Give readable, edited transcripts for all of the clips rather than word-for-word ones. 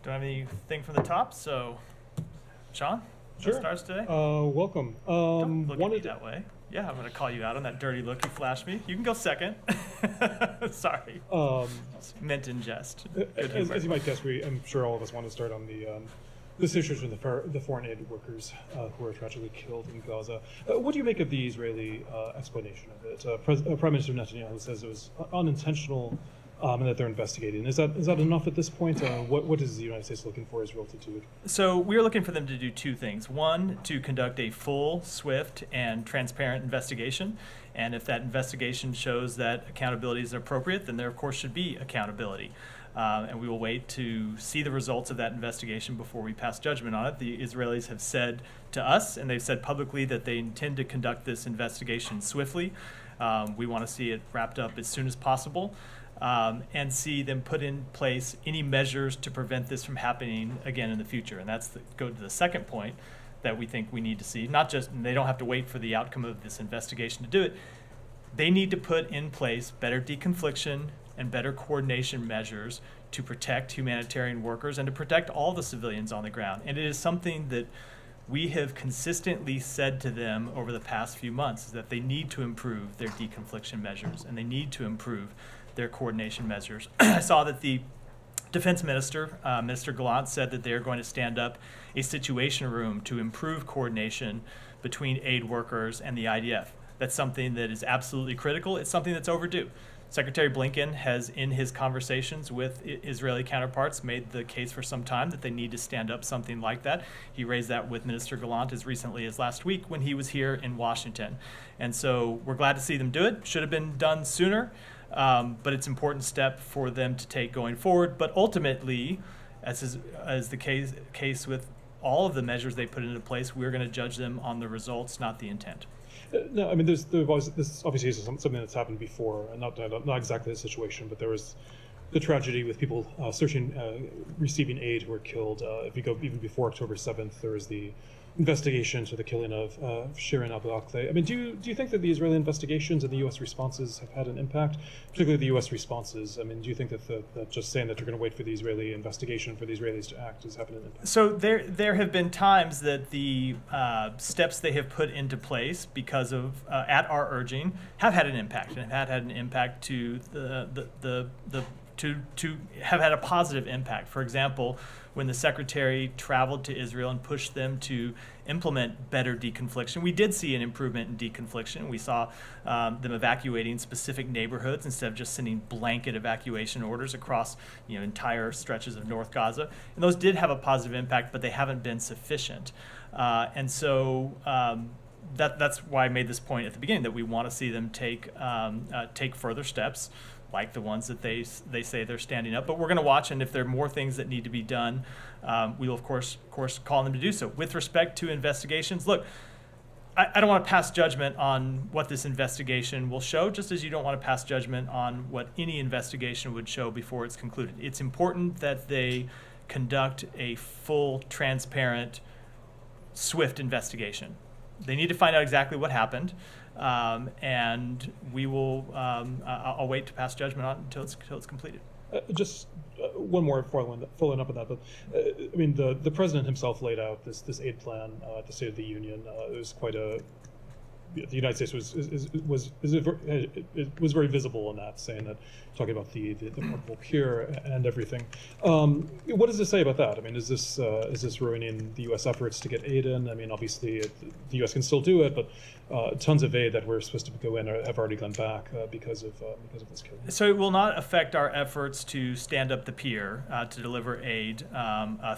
Don't have anything from the top, so Sean, Sure. starts today. Welcome. Don't look at me that way. Yeah, I'm going to call you out on that dirty look you flashed me. You can go second. Sorry. It's meant in jest. Good as you might guess, I'm sure all of us want to start on the situation with the foreign aid workers who were tragically killed in Gaza. What do you make of the Israeli explanation of it? Prime Minister Netanyahu says it was unintentional and that they're investigating. Is that enough at this point? What is the United States looking for Israel to do? So we're looking for them to do two things. One, to conduct a full, swift, and transparent investigation. And if that investigation shows that accountability is appropriate, then there, of course, should be accountability. And we will wait to see the results of that investigation before we pass judgment on it. The Israelis have said to us, and they've said publicly, that they intend to conduct this investigation swiftly. We want to see it wrapped up as soon as possible. And see them put in place any measures to prevent this from happening again in the future. And that's go to the second point that we think we need to see. Not just, and they don't have to wait for the outcome of this investigation to do it. They need to put in place better deconfliction and better coordination measures to protect humanitarian workers and to protect all the civilians on the ground. And it is something that we have consistently said to them over the past few months, is that they need to improve their deconfliction measures and they need to improve their coordination measures. I saw that the defense minister, Minister Gallant, said that they are going to stand up a situation room to improve coordination between aid workers and the IDF. That's something that is absolutely critical. It's something that's overdue. Secretary Blinken has, in his conversations with Israeli counterparts, made the case for some time that they need to stand up something like that. He raised that with Minister Gallant as recently as last week when he was here in Washington. And so we're glad to see them do it. Should have been done sooner. But it's an important step for them to take going forward. But ultimately, as the case with all of the measures they put into place, we're going to judge them on the results, not the intent. No, I mean, this obviously is something that's happened before, and not exactly the situation, but there was the tragedy with people receiving aid who were killed. If you go even before October 7th, there was the investigation into the killing of Shirin Abu Akleh. I mean, do you think that the Israeli investigations and the U.S. responses have had an impact, particularly the U.S. responses? I mean, do you think that just saying that you're going to wait for the Israeli investigation for the Israelis to act is having an impact? So there have been times that the steps they have put into place because of at our urging have had an impact and have had an impact to to have had a positive impact. For example, when the secretary traveled to Israel and pushed them to implement better deconfliction, we did see an improvement in deconfliction. We saw them evacuating specific neighborhoods instead of just sending blanket evacuation orders across entire stretches of North Gaza. And those did have a positive impact, but they haven't been sufficient. And so that's why I made this point at the beginning, that we want to see them take further steps, like the ones that they say they're standing up. But we're going to watch, and if there are more things that need to be done, we will, of course call them to do so. With respect to investigations, look, I don't want to pass judgment on what this investigation will show, just as you don't want to pass judgment on what any investigation would show before it's concluded. It's important that they conduct a full, transparent, swift investigation. They need to find out exactly what happened. And we will. I'll wait to pass judgment on it until it's completed. Just one more following up on that. But I mean, the president himself laid out this aid plan at the State of the Union. It was quite a. The United States was very visible in that, saying that, talking about the portable cure and everything. What does this say about that? I mean, is this ruining the U.S. efforts to get aid in? I mean, obviously the U.S. can still do it, but tons of aid that were supposed to go in have already gone back because of this killing. So it will not affect our efforts to stand up the pier to deliver aid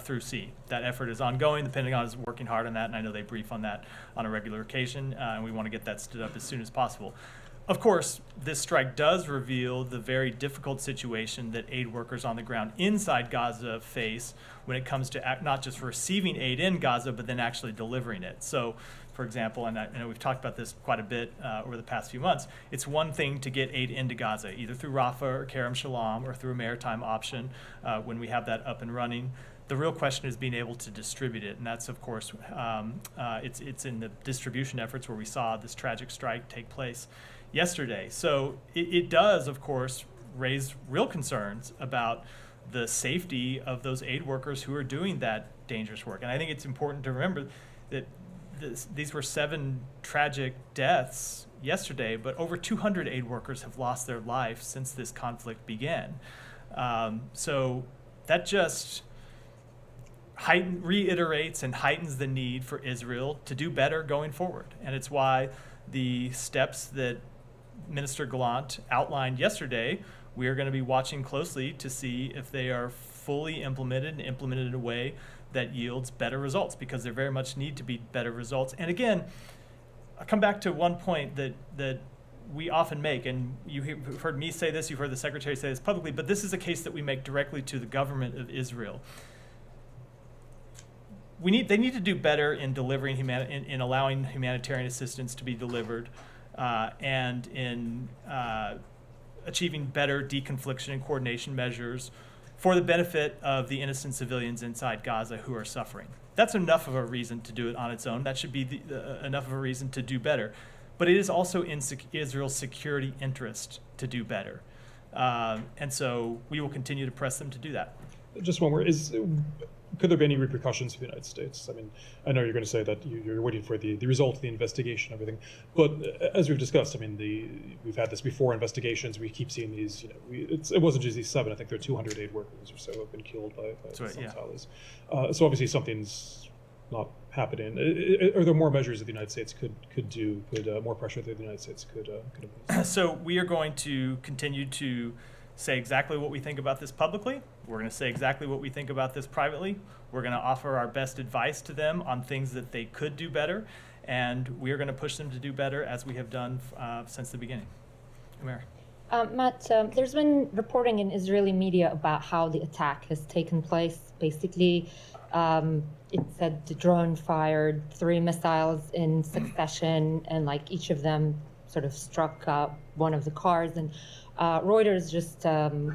through sea. That effort is ongoing. The Pentagon is working hard on that, and I know they brief on that on a regular occasion, and we want to get that stood up as soon as possible. Of course, this strike does reveal the very difficult situation that aid workers on the ground inside Gaza face when it comes to not just receiving aid in Gaza, but then actually delivering it. So, for example, and I know we've talked about this quite a bit over the past few months, it's one thing to get aid into Gaza, either through Rafah or Kerem Shalom or through a maritime option when we have that up and running. The real question is being able to distribute it, and that's, of course, it's in the distribution efforts where we saw this tragic strike take place yesterday. So it does, of course, raise real concerns about the safety of those aid workers who are doing that dangerous work. And I think it's important to remember that these were 7 tragic deaths yesterday, but over 200 aid workers have lost their life since this conflict began. So that just reiterates and heightens the need for Israel to do better going forward. And it's why the steps that Minister Gallant outlined yesterday, we are going to be watching closely to see if they are fully implemented and implemented in a way that yields better results, because there very much need to be better results. And again, I come back to one point that we often make, and you've heard me say this, you've heard the Secretary say this publicly, but this is a case that we make directly to the government of Israel. They need to do better in delivering in allowing humanitarian assistance to be delivered, and in achieving better deconfliction and coordination measures for the benefit of the innocent civilians inside Gaza who are suffering. That's enough of a reason to do it on its own. That should be enough of a reason to do better. But it is also in Israel's security interest to do better. And so we will continue to press them to do that. Just one more. Could there be any repercussions for the United States? I mean, I know you're going to say that you're waiting for the result of the investigation and everything, but as we've discussed, I mean, we've had this before, investigations. We keep seeing these. It wasn't just these 7. I think there are 200 aid workers or so who have been killed by some Saudis. So obviously something's not happening. Are there more measures that the United States could do? More pressure that the United States could impose? So we are going to continue to say exactly what we think about this publicly. We're going to say exactly what we think about this privately. We're going to offer our best advice to them on things that they could do better, and we are going to push them to do better as we have done since the beginning. Mary. Matt, there's been reporting in Israeli media about how the attack has taken place. Basically, it said the drone fired 3 missiles in succession, and like each of them sort of struck one of the cars. And Reuters just,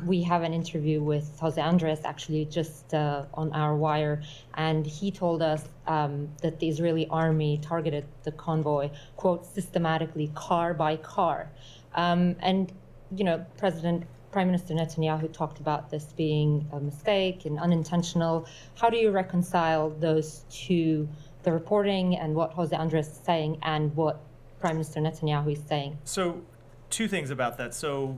we have an interview with Jose Andres actually just on our wire, and he told us that the Israeli army targeted the convoy, quote, systematically, car by car. And, Prime Minister Netanyahu talked about this being a mistake and unintentional. How do you reconcile those two, the reporting and what Jose Andres is saying and what Prime Minister Netanyahu is saying? So 2 things about that. So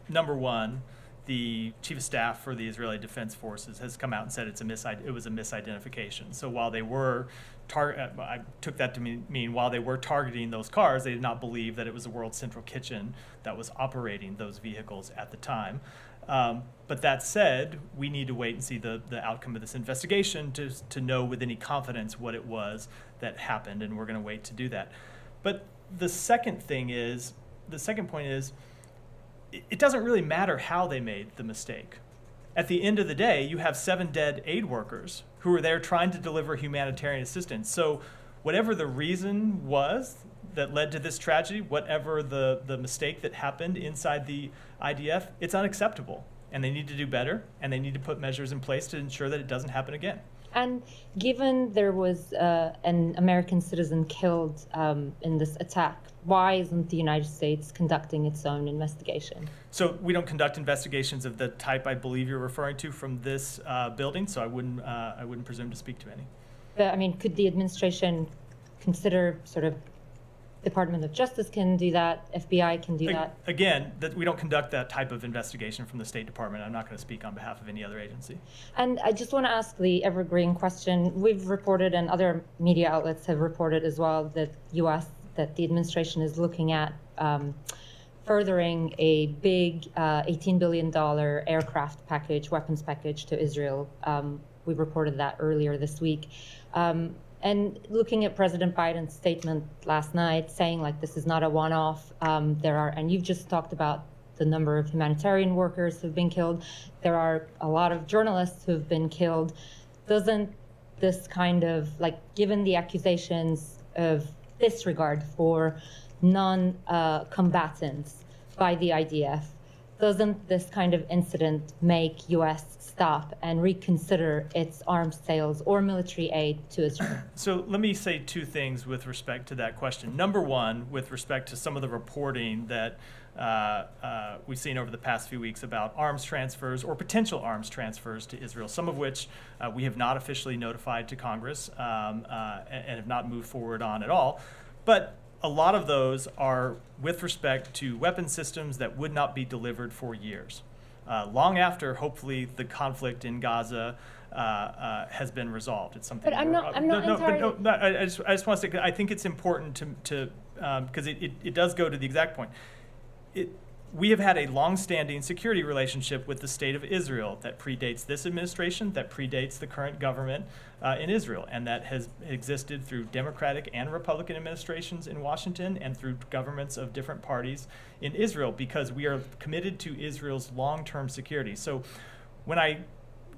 number one, the Chief of Staff for the Israeli Defense Forces has come out and said it was a misidentification. So while they were I took that to mean while they were targeting those cars, they did not believe that it was the World Central Kitchen that was operating those vehicles at the time. But that said, we need to wait and see the outcome of this investigation to know with any confidence what it was that happened, and we're going to wait to do that. But the second point is, it doesn't really matter how they made the mistake. At the end of the day, you have 7 dead aid workers who were there trying to deliver humanitarian assistance. So whatever the reason was that led to this tragedy, whatever the mistake that happened inside the IDF, it's unacceptable. And they need to do better, and they need to put measures in place to ensure that it doesn't happen again. And given there was an American citizen killed in this attack, why isn't the United States conducting its own investigation? So we don't conduct investigations of the type I believe you're referring to from this building, so I wouldn't presume to speak to any. But, I mean, could the administration consider sort of Department of Justice can do that, FBI can do that? Again, we don't conduct that type of investigation from the State Department. I'm not going to speak on behalf of any other agency. And I just want to ask the evergreen question. We've reported, and other media outlets have reported as well, that that the administration is looking at furthering a big $18 billion aircraft package, weapons package to Israel. We reported that earlier this week. And looking at President Biden's statement last night, saying like this is not a one-off, and you've just talked about the number of humanitarian workers who've been killed. There are a lot of journalists who've been killed. Doesn't this kind of, given the accusations of disregard for non-combatants by the IDF, doesn't this kind of incident make U.S. stop and reconsider its arms sales or military aid to Israel? So let me say two things with respect to that question. Number one, with respect to some of the reporting that we've seen over the past few weeks about arms transfers or potential arms transfers to Israel, some of which we have not officially notified to Congress and have not moved forward on at all. But a lot of those are with respect to weapon systems that would not be delivered for years. Long after, hopefully, the conflict in Gaza has been resolved. It's something. But I'm not entirely. I just want to say, I think it's important to because it does go to the exact point. We have had a long-standing security relationship with the state of Israel that predates this administration, that predates the current government in Israel, and that has existed through Democratic and Republican administrations in Washington and through governments of different parties in Israel, because we are committed to Israel's long-term security. So when I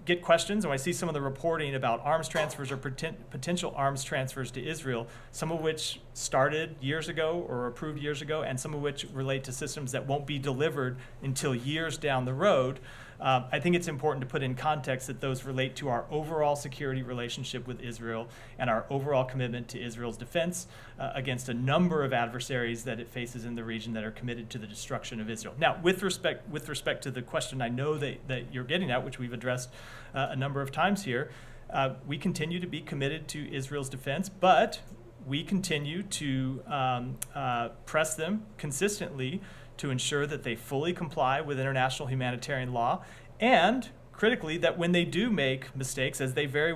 get questions and I see some of the reporting about arms transfers or potential arms transfers to Israel, some of which started years ago or approved years ago, and some of which relate to systems that won't be delivered until years down the road, I think it's important to put in context that those relate to our overall security relationship with Israel and our overall commitment to Israel's defense against a number of adversaries that it faces in the region that are committed to the destruction of Israel. Now, with respect to the question I know that you're getting at, which we've addressed a number of times here, we continue to be committed to Israel's defense, but we continue to press them consistently to ensure that they fully comply with international humanitarian law, and critically, that when they do make mistakes, as they very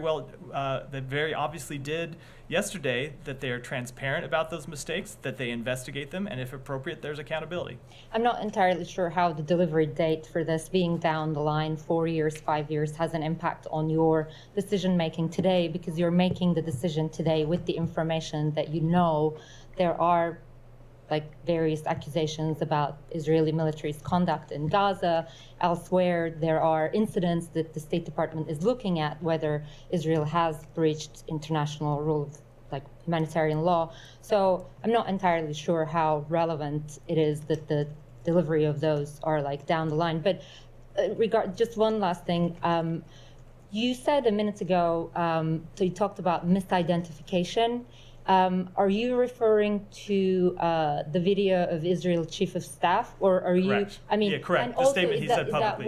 obviously did yesterday, that they are transparent about those mistakes, that they investigate them, and if appropriate, there's accountability. I'm not entirely sure how the delivery date for this being down the line 4 years, 5 years has an impact on your decision making today, because you're making the decision today with the information that you know there are various accusations about Israeli military's conduct in Gaza. Elsewhere, there are incidents that the State Department is looking at whether Israel has breached international rule of humanitarian law. So I'm not entirely sure how relevant it is that the delivery of those are down the line. But just one last thing. You said a minute ago, so you talked about misidentification. Are you referring to the video of Israel Chief of Staff, or are you? Correct. I mean, yeah, correct. And the also, statement he said publicly.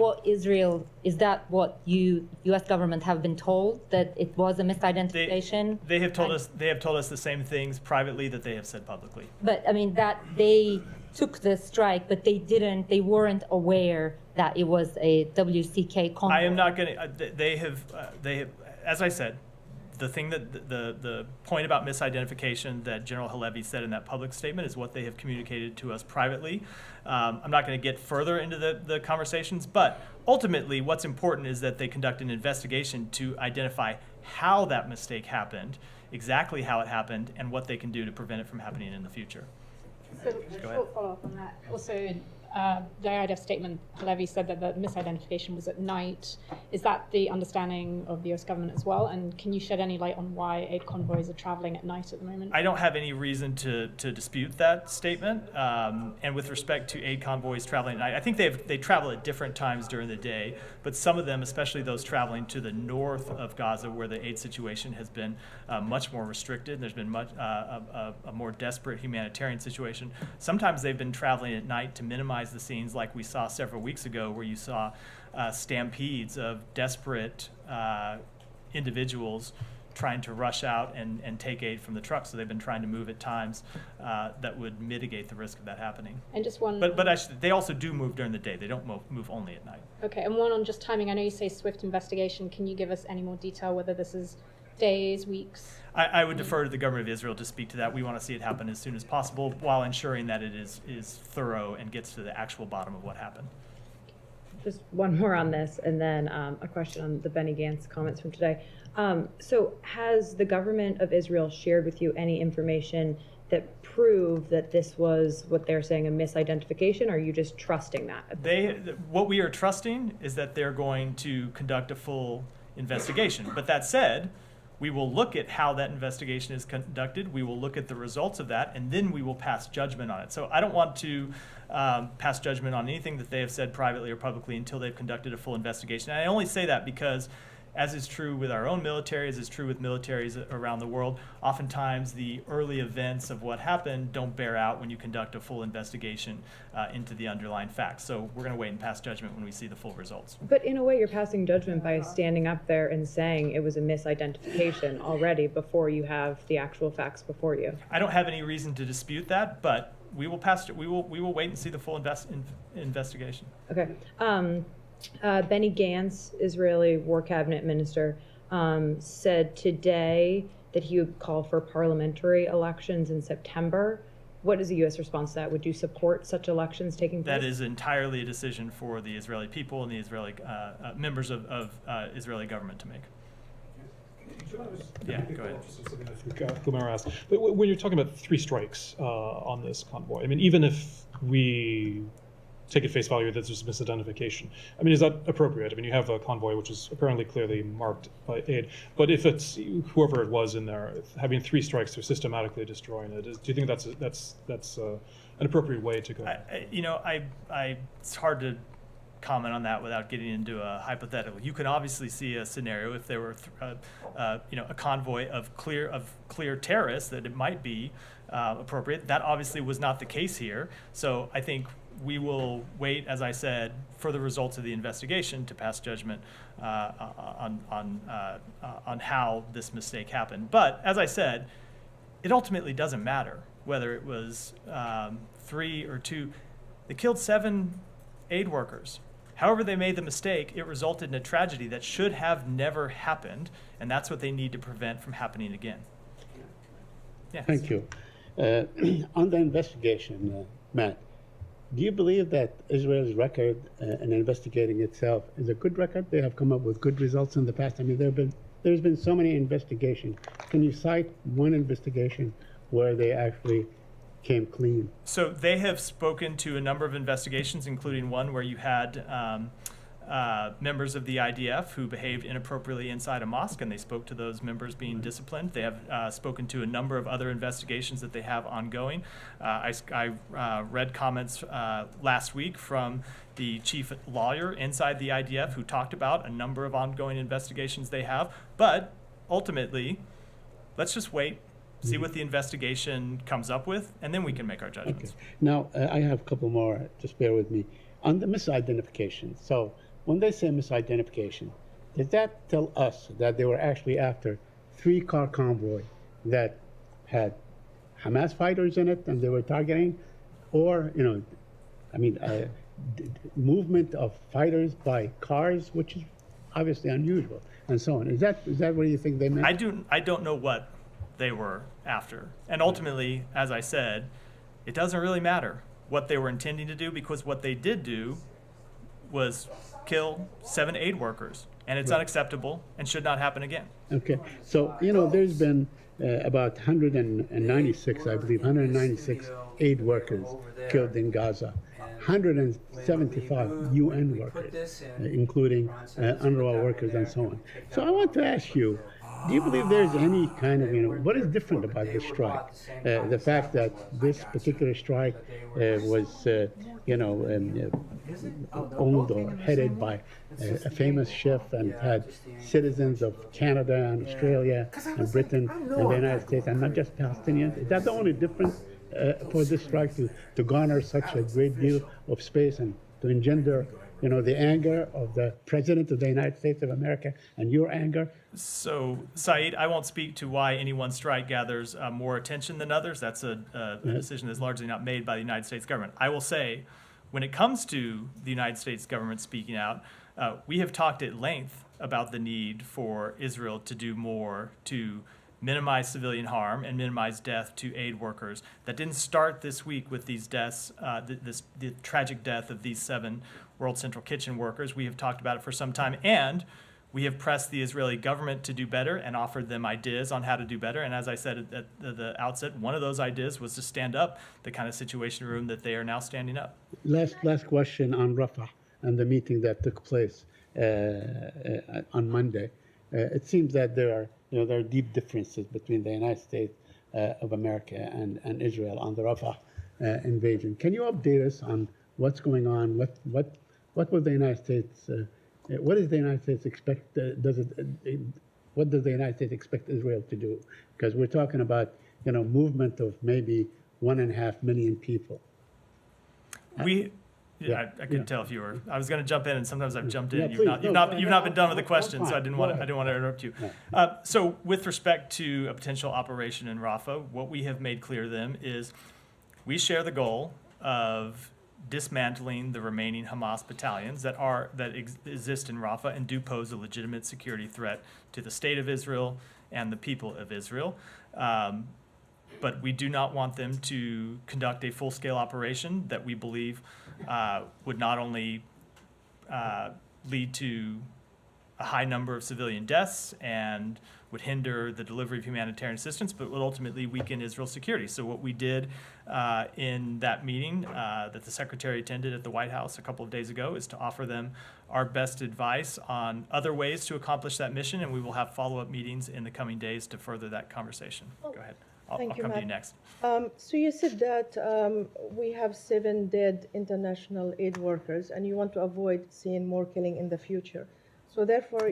Is that what U.S. government have been told, that it was a misidentification? They have told us. They have told us the same things privately that they have said publicly. But I mean that they took the strike, but they weren't aware that it was a WCK convoy. I am not going to. They have. As I said. The thing that the point about misidentification that General Halevi said in that public statement is what they have communicated to us privately. I'm not going to get further into the conversations, but ultimately what's important is that they conduct an investigation to identify how that mistake happened, exactly how it happened, and what they can do to prevent it from happening in the future. So, short follow-up on that. Also, the IDF statement, Halevi said that the misidentification was at night. Is that the understanding of the U.S. government as well? And can you shed any light on why aid convoys are traveling at night at the moment? I don't have any reason to dispute that statement. And with respect to aid convoys traveling at night, I think they travel at different times during the day, but some of them, especially those traveling to the north of Gaza, where the aid situation has been much more restricted, there's been a more desperate humanitarian situation. Sometimes they've been traveling at night to minimize the scenes like we saw several weeks ago, where you saw stampedes of desperate individuals trying to rush out and take aid from the truck. So they've been trying to move at times that would mitigate the risk of that happening. And just one. But actually, they also do move during the day. They don't move only at night. Okay, and one on just timing. I know you say swift investigation. Can you give us any more detail, whether this is days, weeks? I would defer to the government of Israel to speak to that. We want to see it happen as soon as possible, while ensuring that it is thorough and gets to the actual bottom of what happened. Just one more on this, and then a question on the Benny Gantz comments from today. So has the government of Israel shared with you any information that prove that this was what they're saying, a misidentification, or are you just trusting that? What we are trusting is that they're going to conduct a full investigation. But that said, We will look at how that investigation is conducted. We will look at the results of that, and then we will pass judgment on it. So I don't want to pass judgment on anything that they have said privately or publicly until they've conducted a full investigation. And I only say that because, as is true with our own military, as is true with militaries around the world, oftentimes the early events of what happened don't bear out when you conduct a full investigation into the underlying facts. So we're going to wait and pass judgment when we see the full results. But in a way, you're passing judgment by standing up there and saying it was a misidentification already before you have the actual facts before you. I don't have any reason to dispute that, but we will wait and see the full investigation. Okay. Benny Gantz, Israeli War Cabinet Minister, said today that he would call for parliamentary elections in September. What is the U.S. response to that? Would you support such elections taking place? That is entirely a decision for the Israeli people and the Israeli members of Israeli government to make. Yeah, go ahead. Something I think Gilmar asked. But when you're talking about 3 strikes on this convoy, I mean, even if we take at face value that there's misidentification, I mean, is that appropriate? I mean, you have a convoy which is apparently clearly marked by aid, but if it's whoever it was in there, having 3 strikes, they're systematically destroying it. Do you think that's an appropriate way to go? It's hard to comment on that without getting into a hypothetical. You can obviously see a scenario if there were a convoy of clear terrorists that it might be appropriate. That obviously was not the case here. So I think we will wait, as I said, for the results of the investigation to pass judgment on how this mistake happened. But as I said, it ultimately doesn't matter whether it was 3 or 2. They killed 7 aid workers. However they made the mistake, it resulted in a tragedy that should have never happened, and that's what they need to prevent from happening again. Yes. Thank you. On the investigation, Matt, do you believe that Israel's record in investigating itself is a good record? They have come up with good results in the past. I mean, there's been so many investigations. Can you cite one investigation where they actually came clean? So they have spoken to a number of investigations, including one where you had members of the IDF who behaved inappropriately inside a mosque, and they spoke to those members being disciplined. They have spoken to a number of other investigations that they have ongoing. I read comments last week from the chief lawyer inside the IDF who talked about a number of ongoing investigations they have. But ultimately, let's just wait, see what the investigation comes up with, and then we can make our judgments. Okay. Now, I have a couple more. Just bear with me. On the misidentification, so when they say misidentification, does that tell us that they were actually after 3-car convoy that had Hamas fighters in it and they were targeting? Or, movement of fighters by cars, which is obviously unusual, and so on. Is that what you think they meant? I don't know what they were after. And ultimately, as I said, it doesn't really matter what they were intending to do, because what they did do was kill 7 aid workers, and it's unacceptable and should not happen again. Okay, so there's been about 196, I believe, 196 aid workers killed in Gaza, 175 UN workers, including UNRWA workers and so on. So I want to ask you, do you believe there's any kind of, what is different about this strike? The fact that this particular strike was, owned or headed by a famous chef and had citizens of Canada and Australia and Britain and the United States, and not just Palestinians. Is that the only difference for this strike to garner such a great deal of space and to engender the anger of the President of the United States of America and your anger? So, Saeed, I won't speak to why any one strike gathers more attention than others. That's a decision that's largely not made by the United States government. I will say, when it comes to the United States government speaking out, we have talked at length about the need for Israel to do more to minimize civilian harm and minimize death to aid workers. That didn't start this week with these deaths, the tragic death of these 7 World Central Kitchen workers. We have talked about it for some time, and we have pressed the Israeli government to do better and offered them ideas on how to do better. And as I said at the outset, one of those ideas was to stand up the kind of situation room that they are now standing up. Last question on Rafah and the meeting that took place on Monday. It seems that there are there are deep differences between the United States of America and Israel on the Rafah invasion. Can you update us on what's going on? What will the United States? What does the United States expect? What does the United States expect Israel to do? Because we're talking about movement of maybe 1.5 million people. I couldn't tell if you were. I was going to jump in, and sometimes I've jumped in. Yeah, You've not been done with the question, so I didn't want to interrupt you. No. So, with respect to a potential operation in Rafah, what we have made clear to them is we share the goal of dismantling the remaining Hamas battalions that exist in Rafah and do pose a legitimate security threat to the state of Israel and the people of Israel. But we do not want them to conduct a full-scale operation that we believe would not only lead to a high number of civilian deaths and would hinder the delivery of humanitarian assistance, but would ultimately weaken Israel's security. So what we did in that meeting that the Secretary attended at the White House a couple of days ago is to offer them our best advice on other ways to accomplish that mission, and we will have follow-up meetings in the coming days to further that conversation. Go ahead. I'll come to you next. So you said that we have 7 dead international aid workers, and you want to avoid seeing more killing in the future. So therefore,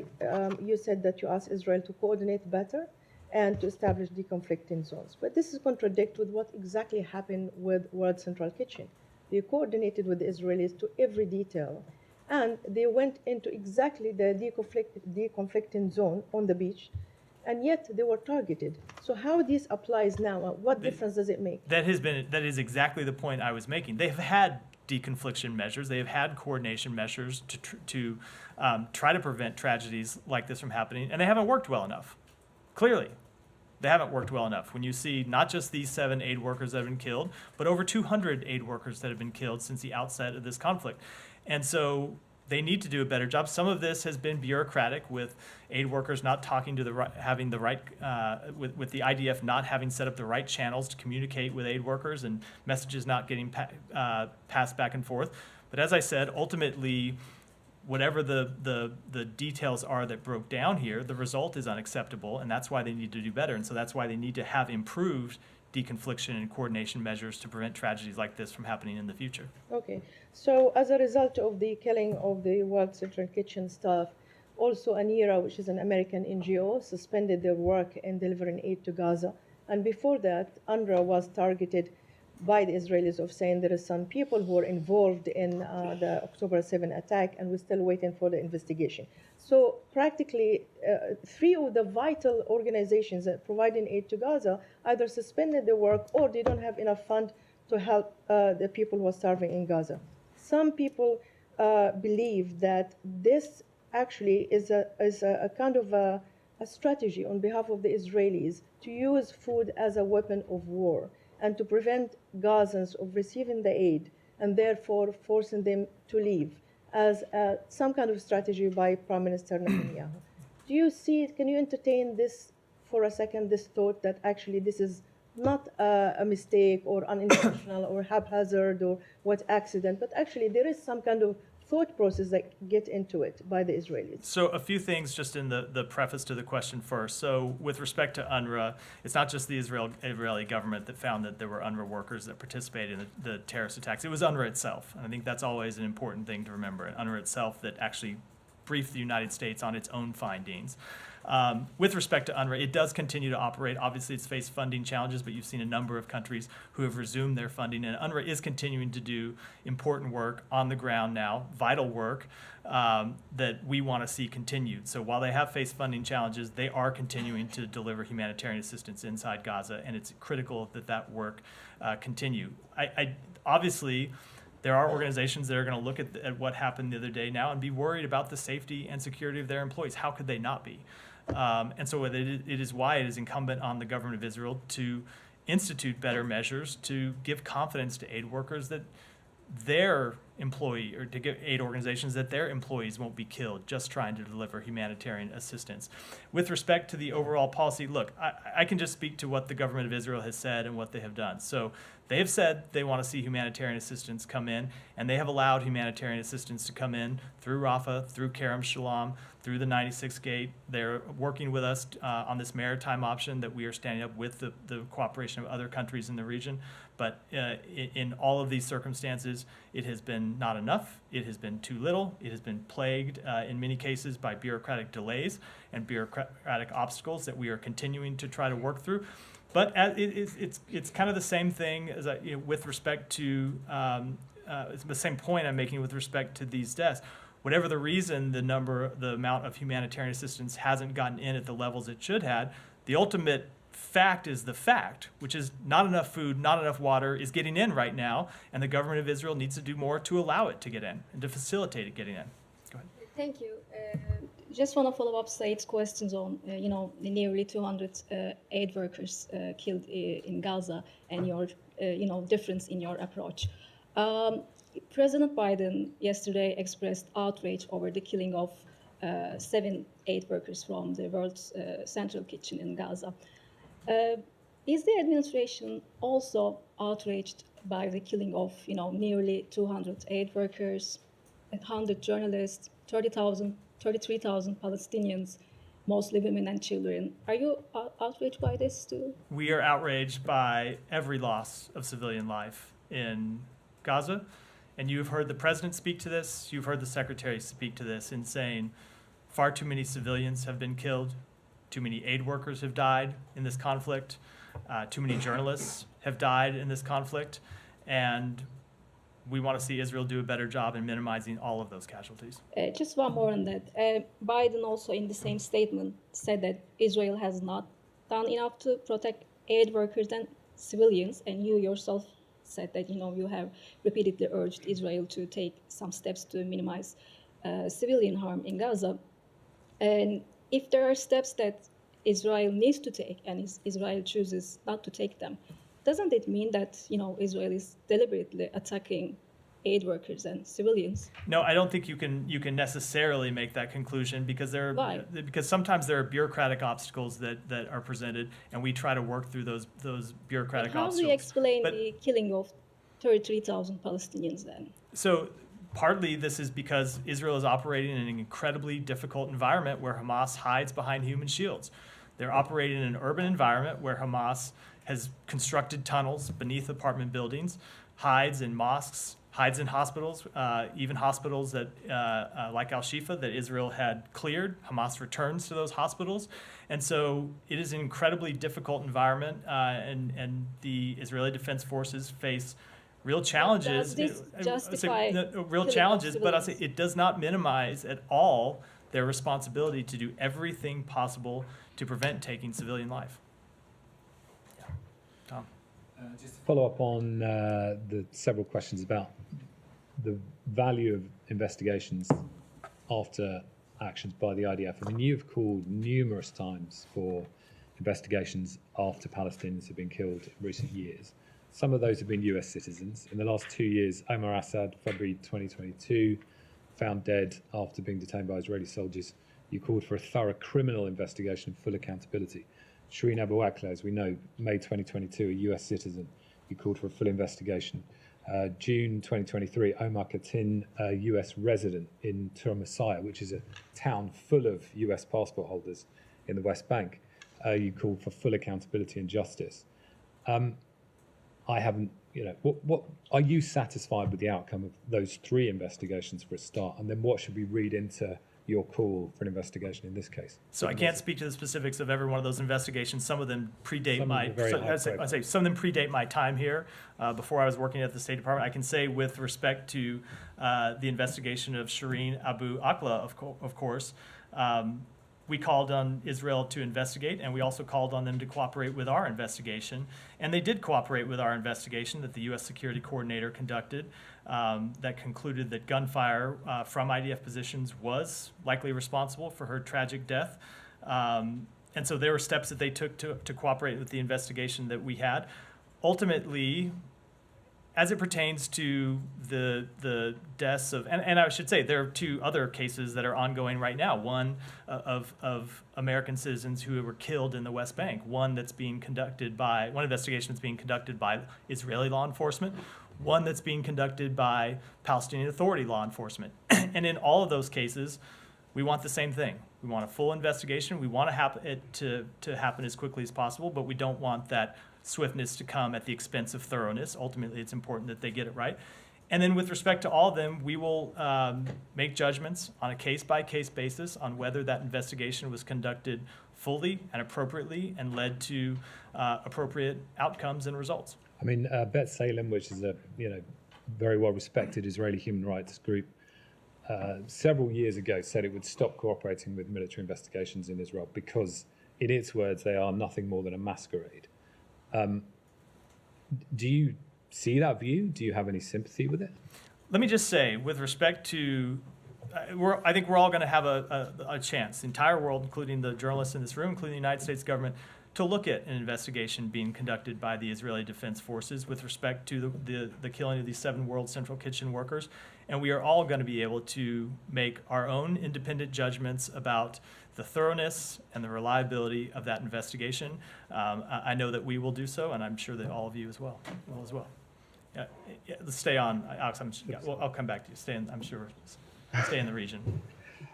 you said that you asked Israel to coordinate better and to establish deconflicting zones. But this is contradict with what exactly happened with World Central Kitchen. They coordinated with the Israelis to every detail, and they went into exactly the deconflicting zone on the beach, and yet they were targeted. So how this applies now? What difference does it make? That is exactly the point I was making. They have had deconfliction measures. They have had coordination measures to try to prevent tragedies like this from happening, and they haven't worked well enough. Clearly, they haven't worked well enough. When you see not just these 7 aid workers that have been killed, but over 200 aid workers that have been killed since the outset of this conflict. And so they need to do a better job. Some of this has been bureaucratic, with aid workers not talking to the with the IDF not having set up the right channels to communicate with aid workers, and messages not getting passed back and forth. But as I said, ultimately, whatever the details are that broke down here, the result is unacceptable, and that's why they need to do better. And so that's why they need to have improved deconfliction and coordination measures to prevent tragedies like this from happening in the future. Okay, so as a result of the killing of the World Central Kitchen staff, also ANIRA, which is an American NGO, suspended their work in delivering aid to Gaza. And before that, UNRWA was targeted by the Israelis of saying there are some people who were involved in the October 7 attack, and we're still waiting for the investigation. So practically 3 of the vital organizations that providing aid to Gaza either suspended their work or they don't have enough fund to help the people who are starving in Gaza. Some people believe that this actually is a kind of a strategy on behalf of the Israelis to use food as a weapon of war and to prevent Gazans of receiving the aid and therefore forcing them to leave as some kind of strategy by Prime Minister Netanyahu. Do you see it? Can you entertain this for a second, this thought that actually this is not a mistake or unintentional or haphazard or what accident, but actually there is some kind of thought process that get into it by the Israelis? So a few things just in the preface to the question first. So with respect to UNRWA, it's not just the Israeli government that found that there were UNRWA workers that participated in the terrorist attacks. It was UNRWA itself. And I think that's always an important thing to remember. UNRWA itself that actually briefed the United States on its own findings. With respect to UNRWA, it does continue to operate. Obviously, it's faced funding challenges, but you've seen a number of countries who have resumed their funding, and UNRWA is continuing to do important work on the ground now, vital work that we want to see continued. So while they have faced funding challenges, they are continuing to deliver humanitarian assistance inside Gaza, and it's critical that that work continue. Obviously, there are organizations that are going to look at what happened the other day now and be worried about the safety and security of their employees. How could they not be? And so it is why it is incumbent on the government of Israel to institute better measures to give confidence to aid workers that their employee, or to get aid organizations that their employees won't be killed just trying to deliver humanitarian assistance. With respect to the overall policy, look, I can just speak to what the government of Israel has said and what they have done. So they have said they want to see humanitarian assistance come in, and they have allowed humanitarian assistance to come in through Rafah, through Kerem Shalom, through the 96 Gate. They're working with us on this maritime option that we are standing up with the cooperation of other countries in the region. But in all of these circumstances, it has been not enough. It has been too little. It has been plagued in many cases by bureaucratic delays and bureaucratic obstacles that we are continuing to try to work through. But it's kind of the same thing as with respect to it's the same point I'm making with respect to these deaths. Whatever the reason, the amount of humanitarian assistance hasn't gotten in at the levels it should have, the ultimate fact is the fact, which is not enough food, not enough water is getting in right now, and the government of Israel needs to do more to allow it to get in and to facilitate it getting in. Go ahead. Thank you. Just want to follow up Said's questions on, the nearly 200 aid workers killed in Gaza and your, difference in your approach. President Biden yesterday expressed outrage over the killing of 7 aid workers from the World Central Kitchen in Gaza. Is the administration also outraged by the killing of, nearly 200 aid workers, 100 journalists, 33,000 Palestinians, mostly women and children? Are you outraged by this too? We are outraged by every loss of civilian life in Gaza. And you've heard the president speak to this. You've heard the secretary speak to this in saying far too many civilians have been killed. Too many aid workers have died in this conflict. Too many journalists have died in this conflict. And we want to see Israel do a better job in minimizing all of those casualties. Just one more on that. Biden also in the same statement said that Israel has not done enough to protect aid workers and civilians, and you yourself said that you have repeatedly urged Israel to take some steps to minimize civilian harm in Gaza. And if there are steps that Israel needs to take and Israel chooses not to take them, doesn't it mean that Israel is deliberately attacking aid workers and civilians? No, I don't think you can necessarily make that conclusion because because sometimes there are bureaucratic obstacles that are presented, and we try to work through those bureaucratic obstacles. How do you explain the killing of 33,000 Palestinians then? So partly this is because Israel is operating in an incredibly difficult environment where Hamas hides behind human shields. They're operating in an urban environment where Hamas has constructed tunnels beneath apartment buildings, hides in mosques, hides in hospitals, even hospitals that like Al-Shifa that Israel had cleared. Hamas returns to those hospitals. And so it is an incredibly difficult environment, and the Israeli Defense Forces face real challenges. Does this justify real challenges, but I'll say it does not minimize at all their responsibility to do everything possible to prevent taking civilian life. Yeah. Tom? Just to follow up on the several questions about the value of investigations after actions by the IDF. I mean, you've called numerous times for investigations after Palestinians have been killed in recent years. Some of those have been US citizens. In the last 2 years, Omar Assad, February 2022, found dead after being detained by Israeli soldiers. You called for a thorough criminal investigation and full accountability. Shireen Abu Akleh, as we know, May 2022, a US citizen. You called for a full investigation. June 2023, Omar Khatin, a US resident in Tura Messiah, which is a town full of US passport holders in the West Bank. You called for full accountability and justice. I haven't, what are you satisfied with the outcome of those 3 investigations for a start? And then what should we read into your call for an investigation in this case? So I can't speak to the specifics of every one of those investigations. Some of them predate some of them predate my time here. Before I was working at the State Department, I can say with respect to the investigation of Shireen Abu Akleh, of course, we called on Israel to investigate, and we also called on them to cooperate with our investigation. And they did cooperate with our investigation that the U.S. Security Coordinator conducted that concluded that gunfire from IDF positions was likely responsible for her tragic death. And so there were steps that they took to cooperate with the investigation that we had. Ultimately, as it pertains to the deaths of, and I should say there are two other cases that are ongoing right now. One of American citizens who were killed in the West Bank. One investigation that's being conducted by Israeli law enforcement. One that's being conducted by Palestinian Authority law enforcement. And in all of those cases, we want the same thing. We want a full investigation. We want it to happen as quickly as possible, but we don't want that swiftness to come at the expense of thoroughness. Ultimately, it's important that they get it right. And then with respect to all of them, we will make judgments on a case-by-case basis on whether that investigation was conducted fully and appropriately and led to appropriate outcomes and results. I mean, B'Tselem, which is a very well-respected Israeli human rights group, several years ago said it would stop cooperating with military investigations in Israel because, in its words, they are nothing more than a masquerade. Do you see that view? Do you have any sympathy with it? Let me just say, with respect to, I think we're all going to have a chance, the entire world, including the journalists in this room, including the United States government, to look at an investigation being conducted by the Israeli Defense Forces with respect to the killing of these 7 World Central Kitchen workers. And we are all going to be able to make our own independent judgments about the thoroughness and the reliability of that investigation. I know that we will do so, and I'm sure that all of you as well will as well. Yeah, let's stay on, Alex. I'll come back to you. Stay in the region.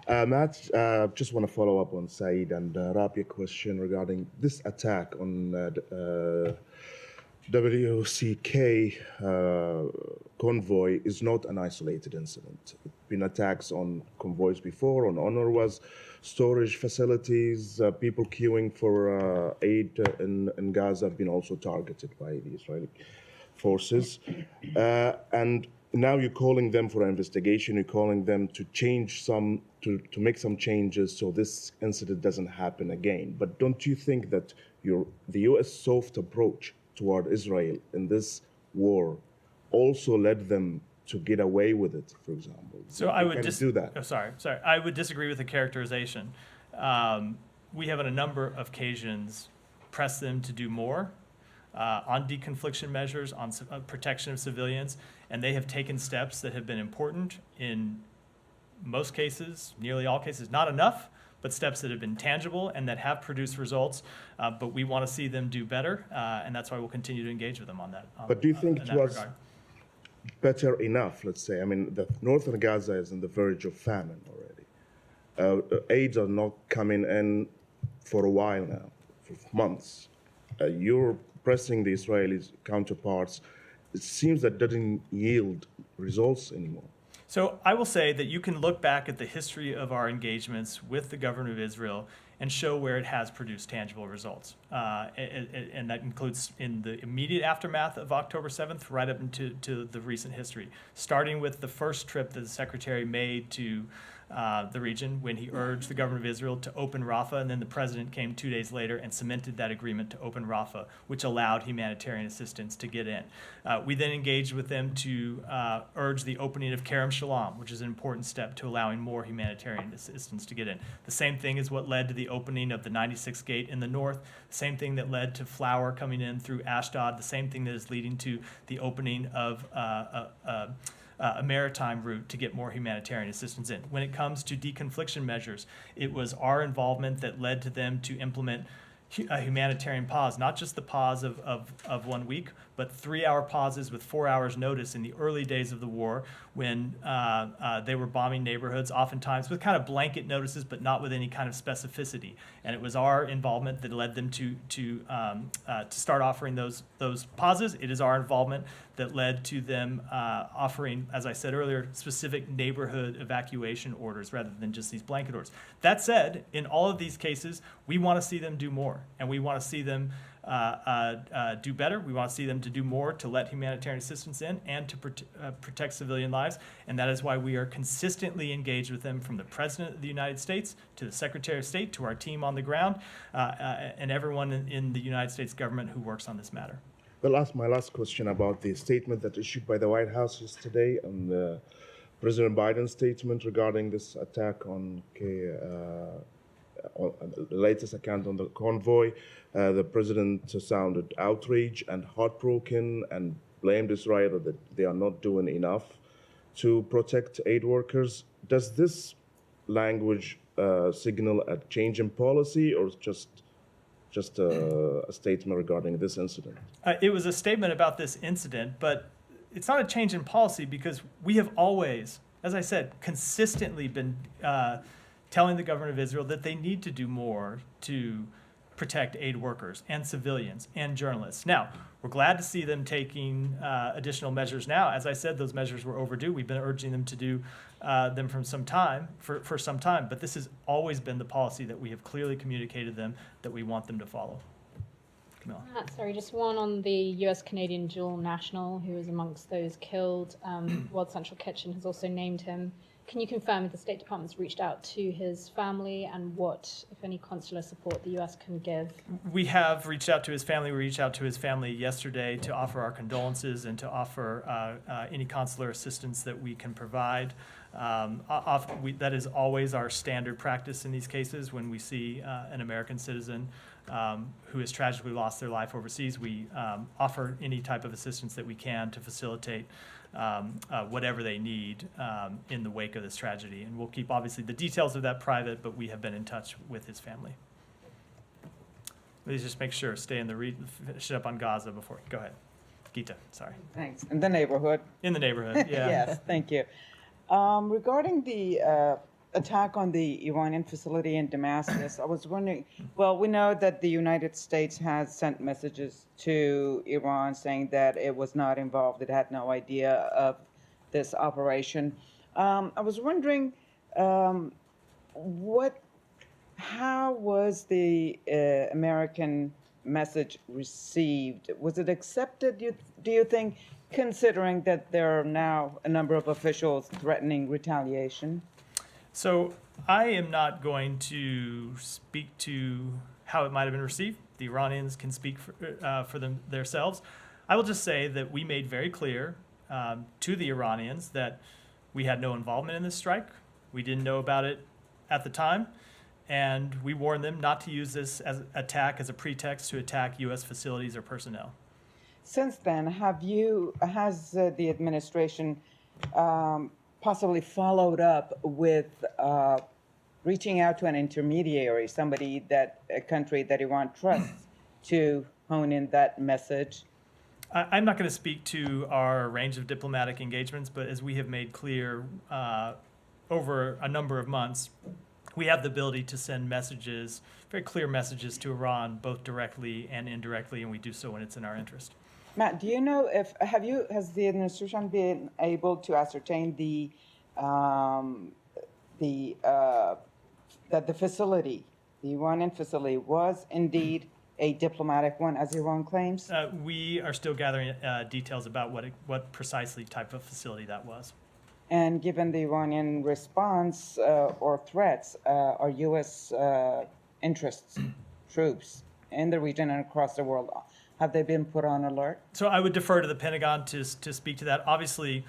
Matt, just want to follow up on Saeed and Rabia question regarding this attack on WCK convoy is not an isolated incident. There have been attacks on convoys before, on UNRWA's storage facilities. People queuing for aid in Gaza have been also targeted by the Israeli forces. And now you're calling them for an investigation, you're calling them to change to make some changes so this incident doesn't happen again. But don't you think that the U.S. soft approach toward Israel in this war also led them to get away with it, for example? So I would do that. Oh, sorry. I would disagree with the characterization. We have on a number of occasions pressed them to do more on deconfliction measures, on protection of civilians, and they have taken steps that have been important in most cases, nearly all cases, not enough, but steps that have been tangible and that have produced results. But we want to see them do better, and that's why we'll continue to engage with them on that. But do you think it was better enough, let's say? I mean, the northern Gaza is on the verge of famine already. Aids are not coming in for a while now, for months. You're pressing the Israeli counterparts. It seems that doesn't yield results anymore. So I will say that you can look back at the history of our engagements with the government of Israel and show where it has produced tangible results. And that includes in the immediate aftermath of October 7th, right up into the recent history, starting with the first trip that the Secretary made to the region when he urged the government of Israel to open Rafah, and then the president came 2 days later and cemented that agreement to open Rafah, which allowed humanitarian assistance to get in. We then engaged with them to urge the opening of Kerem Shalom, which is an important step to allowing more humanitarian assistance to get in. The same thing is what led to the opening of the 96th gate in the north, the same thing that led to flour coming in through Ashdod, the same thing that is leading to the opening of a maritime route to get more humanitarian assistance in. When it comes to deconfliction measures, it was our involvement that led to them to implement a humanitarian pause, not just the pause of 1 week, but 3-hour pauses with 4 hours notice in the early days of the war when they were bombing neighborhoods, oftentimes with kind of blanket notices, but not with any kind of specificity. And it was our involvement that led them to start offering those pauses. It is our involvement that led to them offering, as I said earlier, specific neighborhood evacuation orders rather than just these blanket orders. That said, in all of these cases, we want to see them do more, and we want to see them do better. We want to see them to do more to let humanitarian assistance in and to protect civilian lives. And that is why we are consistently engaged with them, from the President of the United States to the Secretary of State to our team on the ground and everyone in the United States government who works on this matter. My last question about the statement that issued by the White House yesterday and President Biden's statement regarding this attack on the latest account on the convoy. The president sounded outraged and heartbroken and blamed Israel that they are not doing enough to protect aid workers. Does this language signal a change in policy, or just a statement regarding this incident? It was a statement about this incident, but it's not a change in policy because we have always, as I said, consistently been telling the government of Israel that they need to do more to protect aid workers and civilians and journalists. Now, we're glad to see them taking additional measures now. As I said, those measures were overdue. We've been urging them to do them for some time, but this has always been the policy that we have clearly communicated them that we want them to follow. Camilla. Sorry, just one on the US-Canadian dual national who was amongst those killed. World Central Kitchen has also named him. Can you confirm if the State Department's reached out to his family and what, if any, consular support the U.S. can give? We have reached out to his family. We reached out to his family yesterday to offer our condolences and to offer any consular assistance that we can provide. That is always our standard practice in these cases. When we see an American citizen who has tragically lost their life overseas, we offer any type of assistance that we can to facilitate whatever they need in the wake of this tragedy. And we'll keep, obviously, the details of that private, but we have been in touch with his family. Please just make sure, stay in the finish it up on Gaza before. Go ahead. Gita, sorry. Thanks. In the neighborhood. In the neighborhood, yeah. Yes, thank you. Regarding the attack on the Iranian facility in Damascus, I was wondering, well, we know that the United States has sent messages to Iran saying that it was not involved, it had no idea of this operation. I was wondering, how was the American message received? Was it accepted, do you think, considering that there are now a number of officials threatening retaliation? So I am not going to speak to how it might have been received. The Iranians can speak for themselves. I will just say that we made very clear to the Iranians that we had no involvement in this strike. We didn't know about it at the time. And we warned them not to use this attack as a pretext to attack U.S. facilities or personnel. Since then, has the administration possibly followed up with reaching out to an intermediary, a country that Iran trusts, to hone in that message? I'm not going to speak to our range of diplomatic engagements, but as we have made clear over a number of months, we have the ability to send messages, very clear messages to Iran, both directly and indirectly, and we do so when it's in our interest. Matt, do you know has the administration been able to ascertain that the facility, the Iranian facility, was indeed a diplomatic one, as Iran claims? We are still gathering details about what precisely type of facility that was. And given the Iranian response or threats, are U.S. interests, troops in the region and across the world, have they been put on alert? So I would defer to the Pentagon to speak to that. Obviously,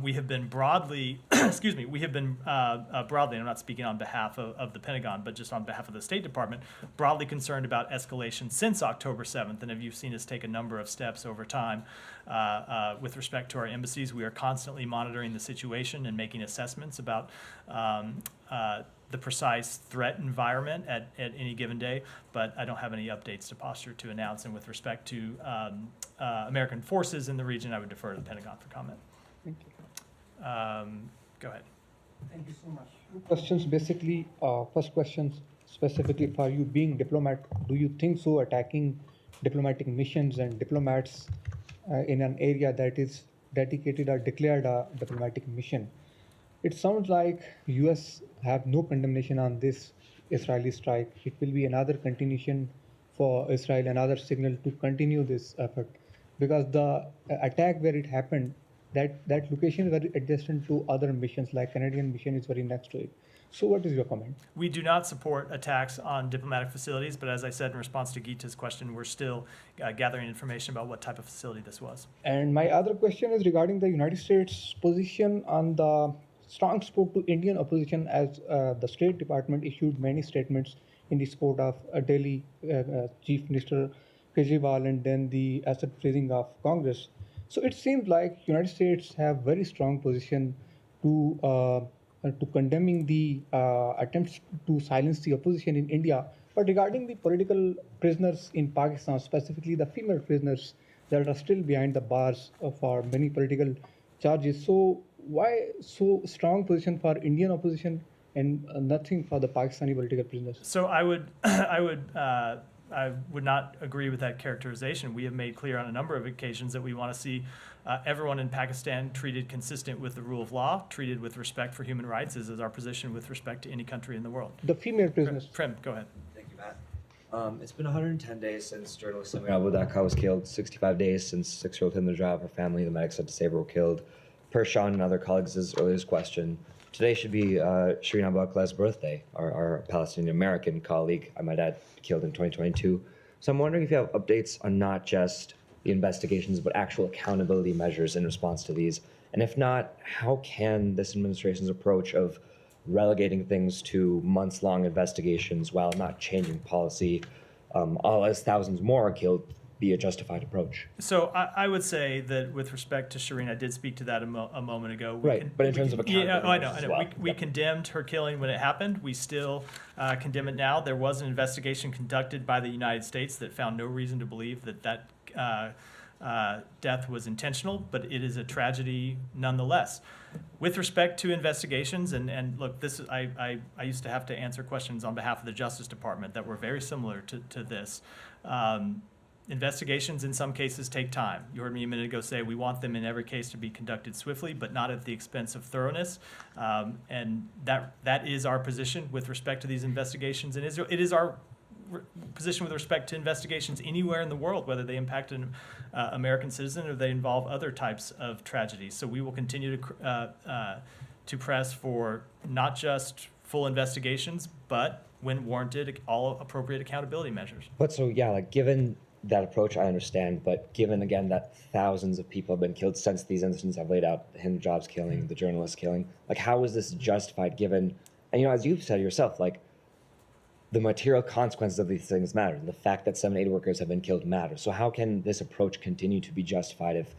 we have been broadly, broadly, and I'm not speaking on behalf of the Pentagon, but just on behalf of the State Department, broadly concerned about escalation since October 7th. And you've seen us take a number of steps over time with respect to our embassies. We are constantly monitoring the situation and making assessments about the precise threat environment at any given day, but I don't have any updates to posture to announce. And with respect to American forces in the region, I would defer to the Pentagon for comment. Thank you. Go ahead. Thank you so much. Two questions, basically. First question, specifically for you being diplomat, do you think so attacking diplomatic missions and diplomats in an area that is dedicated or declared a diplomatic mission? It sounds like U.S. have no condemnation on this Israeli strike. It will be another continuation for Israel, another signal to continue this effort. Because the attack where it happened, that location is very adjacent to other missions, like Canadian mission is very next to it. So what is your comment? We do not support attacks on diplomatic facilities, but as I said in response to Gita's question, we're still gathering information about what type of facility this was. And my other question is regarding the United States position on the strong support to Indian opposition, as the State Department issued many statements in the support of Delhi Chief Minister Kejriwal and then the asset freezing of Congress. So it seems like United States have very strong position to condemning the attempts to silence the opposition in India. But regarding the political prisoners in Pakistan, specifically the female prisoners that are still behind the bars for many political charges, so why so strong position for Indian opposition and nothing for the Pakistani political prisoners? So I would not agree with that characterization. We have made clear on a number of occasions that we want to see everyone in Pakistan treated consistent with the rule of law, treated with respect for human rights, as is our position with respect to any country in the world. The female prisoners. Prim, go ahead. Thank you, Matt. It's been 110 days since journalist Samir Abu Daqqa was killed, 65 days since 6-year-old Hind Rajab, her family, the medics at Sabre were killed. Per Sean and other colleagues' earlier question, today should be Shireen Abu Akleh's birthday, our Palestinian-American colleague, I might add, killed in 2022. So I'm wondering if you have updates on not just the investigations, but actual accountability measures in response to these. And if not, how can this administration's approach of relegating things to months-long investigations while not changing policy, all as thousands more are killed, be a justified approach? So I would say that with respect to Shireen, I did speak to that a moment ago. But in terms of accountability, I know. well. We condemned her killing when it happened. We still condemn it now. There was an investigation conducted by the United States that found no reason to believe that death was intentional, but it is a tragedy nonetheless. With respect to investigations, and look, I used to have to answer questions on behalf of the Justice Department that were very similar to this. Investigations in some cases take time. You heard me a minute ago say we want them in every case to be conducted swiftly, but not at the expense of thoroughness. And that is our position with respect to these investigations in Israel. It is our position with respect to investigations anywhere in the world, whether they impact an American citizen or they involve other types of tragedies. So we will continue to press for not just full investigations, but when warranted, all appropriate accountability measures. But so, yeah, like given that approach, I understand, but given again that thousands of people have been killed since these incidents I've laid out, the Hind Rajab's killing, the journalist killing, like how is this justified given, and as you've said yourself, like the material consequences of these things matter. The fact that 7 aid workers have been killed matters. So how can this approach continue to be justified if,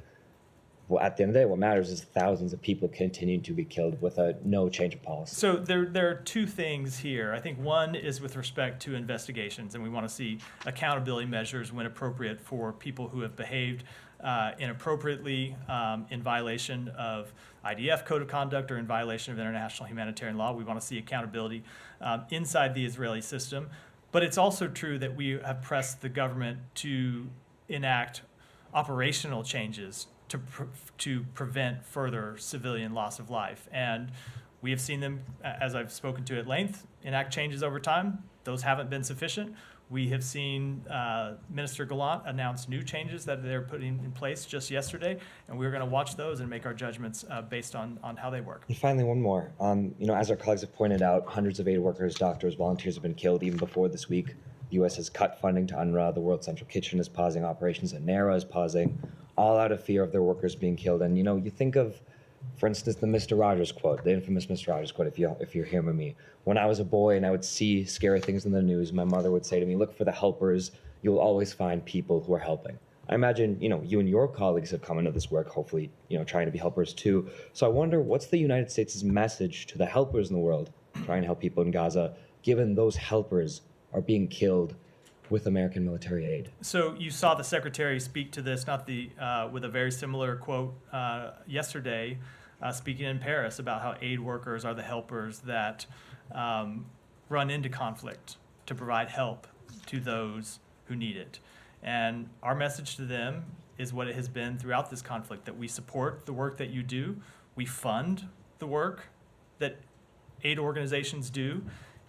well, at the end of the day, what matters is thousands of people continuing to be killed with no change of policy? So there are two things here. I think one is with respect to investigations, and we want to see accountability measures when appropriate for people who have behaved inappropriately in violation of IDF code of conduct or in violation of international humanitarian law. We want to see accountability inside the Israeli system. But it's also true that we have pressed the government to enact operational changes to prevent further civilian loss of life. And we have seen them, as I've spoken to at length, enact changes over time. Those haven't been sufficient. We have seen Minister Gallant announce new changes that they're putting in place just yesterday, and we're going to watch those and make our judgments based on how they work. And finally, one more. As our colleagues have pointed out, hundreds of aid workers, doctors, volunteers have been killed even before this week. The U.S. has cut funding to UNRWA. The World Central Kitchen is pausing operations, and NARA is pausing, all out of fear of their workers being killed. And you think of, for instance, the Mr. Rogers quote, the infamous Mr. Rogers quote, if you're hearing me. When I was a boy and I would see scary things in the news, my mother would say to me, look for the helpers. You'll always find people who are helping. I imagine, you and your colleagues have come into this work, hopefully, trying to be helpers too. So I wonder, what's the United States' message to the helpers in the world trying to help people in Gaza, given those helpers are being killed with American military aid? So you saw the Secretary speak to this, with a very similar quote yesterday, speaking in Paris about how aid workers are the helpers that run into conflict to provide help to those who need it. And our message to them is what it has been throughout this conflict, that we support the work that you do, we fund the work that aid organizations do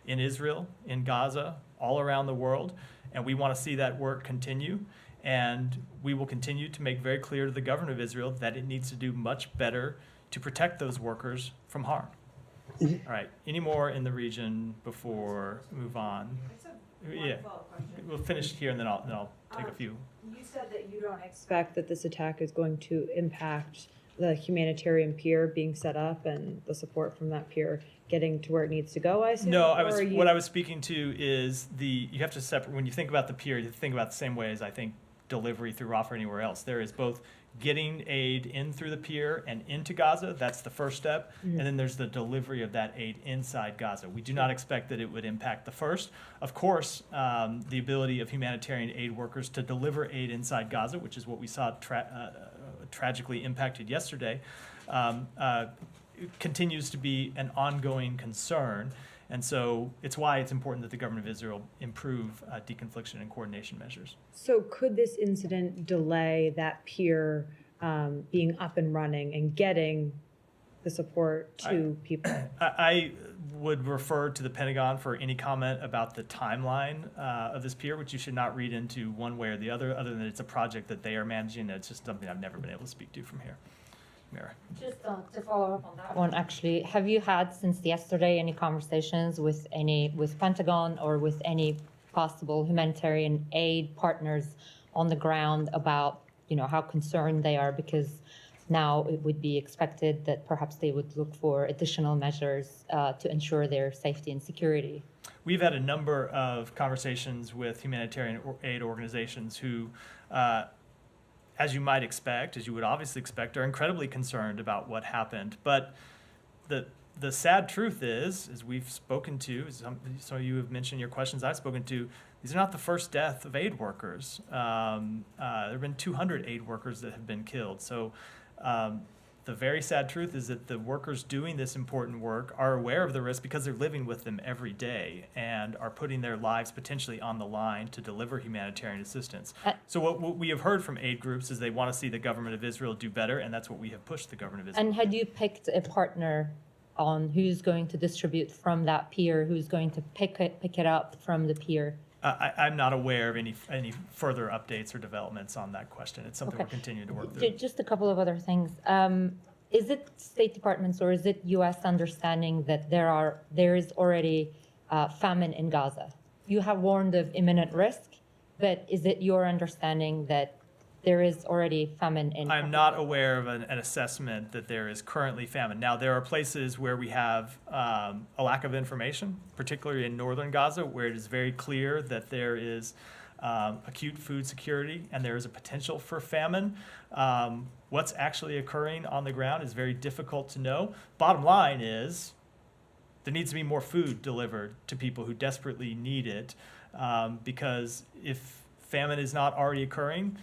in Israel, in Gaza, all around the world, and we want to see that work continue. And we will continue to make very clear to the government of Israel that it needs to do much better to protect those workers from harm. All right, any more in the region before we move on? Yeah, we'll finish here and then I'll take a few. You said that you don't expect that this attack is going to impact the humanitarian pier being set up and the support from that pier getting to where it needs to go, I assume? No, what I was speaking to is you have to separate, when you think about the pier, you think about the same way as I think delivery through Rafah or anywhere else. There is both getting aid in through the pier and into Gaza. That's the first step. And then there's the delivery of that aid inside Gaza. We do not expect that it would impact the first. Of course, the ability of humanitarian aid workers to deliver aid inside Gaza, which is what we saw tragically impacted yesterday, continues to be an ongoing concern. And so it's why it's important that the government of Israel improve deconfliction and coordination measures. So could this incident delay that pier being up and running and getting the support to people? I would refer to the Pentagon for any comment about the timeline of this pier, which you should not read into one way or the other than it's a project that they are managing. It's just something I've never been able to speak to from here. Mira. Just to follow up on that one, actually, have you had since yesterday any conversations with Pentagon or with any possible humanitarian aid partners on the ground about, how concerned they are? Because now it would be expected that perhaps they would look for additional measures to ensure their safety and security. We've had a number of conversations with humanitarian aid organizations who, as you might expect, as you would obviously expect, are incredibly concerned about what happened. But the sad truth is, as we've spoken to, some of you have mentioned in your questions I've spoken to, these are not the first death of aid workers. There have been 200 aid workers that have been killed. So the very sad truth is that the workers doing this important work are aware of the risk because they're living with them every day and are putting their lives potentially on the line to deliver humanitarian assistance. So what we have heard from aid groups is they want to see the government of Israel do better, and that's what we have pushed the government of Israel. And had you picked a partner on who's going to distribute from that pier, who's going to pick it up from the pier? I'm not aware of any further updates or developments on that question. It's something we're continuing to work through. Just a couple of other things. Is it State Department's or is it U.S. understanding that there is already famine in Gaza? You have warned of imminent risk, but is it your understanding that there is already famine in Gaza? I'm not aware of an assessment that there is currently famine. Now, there are places where we have a lack of information, particularly in northern Gaza, where it is very clear that there is acute food security and there is a potential for famine. What's actually occurring on the ground is very difficult to know. Bottom line is there needs to be more food delivered to people who desperately need it, because if famine is not already occurring,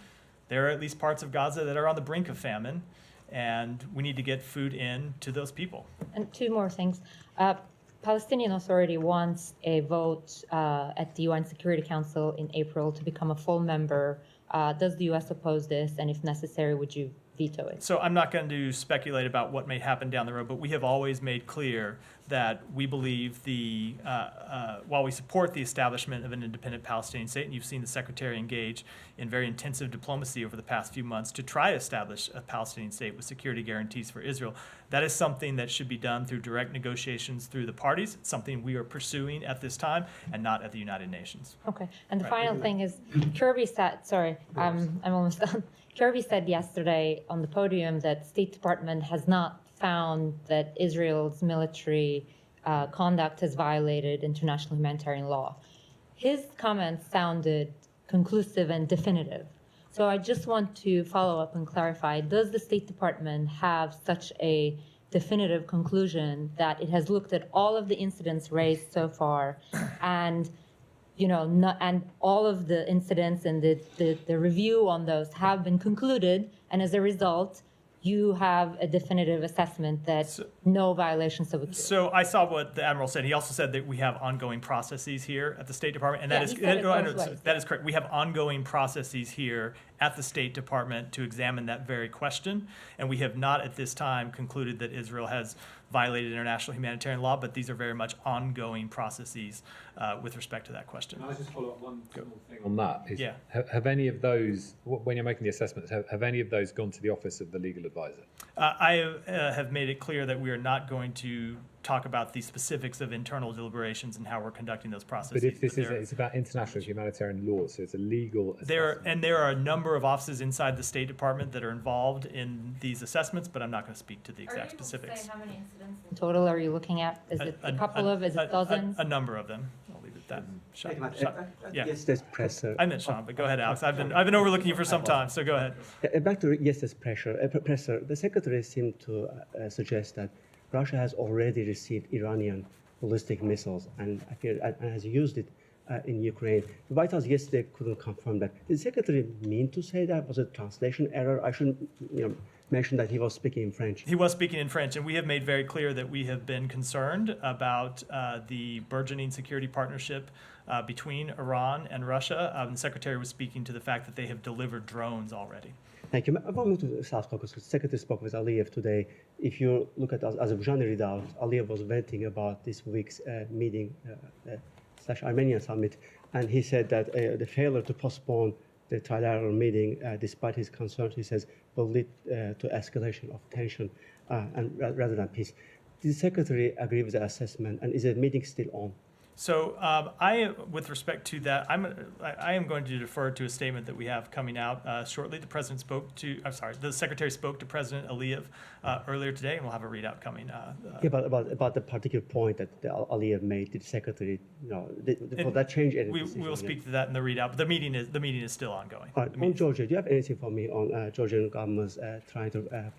there are at least parts of Gaza that are on the brink of famine, and we need to get food in to those people. And two more things. Palestinian Authority wants a vote at the UN Security Council in April to become a full member. Does the U.S. oppose this? And if necessary, would you veto it? So I'm not going to speculate about what may happen down the road, but we have always made clear that we believe while we support the establishment of an independent Palestinian state, and you've seen the Secretary engage in very intensive diplomacy over the past few months to try to establish a Palestinian state with security guarantees for Israel, that is something that should be done through direct negotiations through the parties. It's something we are pursuing at this time and not at the United Nations. Okay. And the final thing is, Kirby said, I'm almost done. Kirby said yesterday on the podium that State Department has not found that Israel's military conduct has violated international humanitarian law. His comments sounded conclusive and definitive. So I just want to follow up and clarify, does the State Department have such a definitive conclusion that it has looked at all of the incidents raised so far and and all of the incidents and the review on those have been concluded, and as a result, you have a definitive assessment that no violations have occurred? So I saw what the Admiral said. He also said that we have ongoing processes here at the State Department, and that is correct. We have ongoing processes here at the State Department to examine that very question, and we have not at this time concluded that Israel has violated international humanitarian law, but these are very much ongoing processes with respect to that question. Can I just follow up one thing on that? Yeah. Have any of those, when you're making the assessments, have any of those gone to the Office of the Legal Advisor? I have made it clear that we are not going to talk about the specifics of internal deliberations and how we're conducting those processes. But if this it's about international humanitarian law, so it's a legal assessment. There are a number of offices inside the State Department that are involved in these assessments, but I'm not going to speak to the exact specifics. Are you able to say how many incidents in total are you looking at? Is it a couple of, is it dozens? A number of them. I'll leave it at that. Yeah. Yesterday's presser. I meant Sean, but go ahead, Alex. I've been overlooking you for some time, so go ahead. Back to yesterday's presser. The secretary seemed to suggest that Russia has already received Iranian ballistic missiles and has used it in Ukraine. The White House yesterday couldn't confirm that. Did the secretary mean to say that? Was it a translation error? I shouldn't mention that he was speaking in French. He was speaking in French, and we have made very clear that we have been concerned about the burgeoning security partnership between Iran and Russia. The secretary was speaking to the fact that they have delivered drones already. Thank you. I want to move to the South Caucasus. The secretary spoke with Aliyev today. If you look at Azerbaijani readout, Aliyev was venting about this week's meeting / Armenian summit, and he said that the failure to postpone the trilateral meeting, despite his concerns, he says, will lead to escalation of tension and rather than peace. Did the secretary agree with the assessment, and is the meeting still on? So with respect to that, I am going to defer to a statement that we have coming out shortly. The secretary spoke to President Aliyev earlier today, and we'll have a readout coming. Yeah, but about the particular point that Aliyev made, did the secretary, will that change anything? We will speak to that in the readout, but the meeting is still ongoing. All right, on Georgia, do you have anything for me on Georgian government's trying to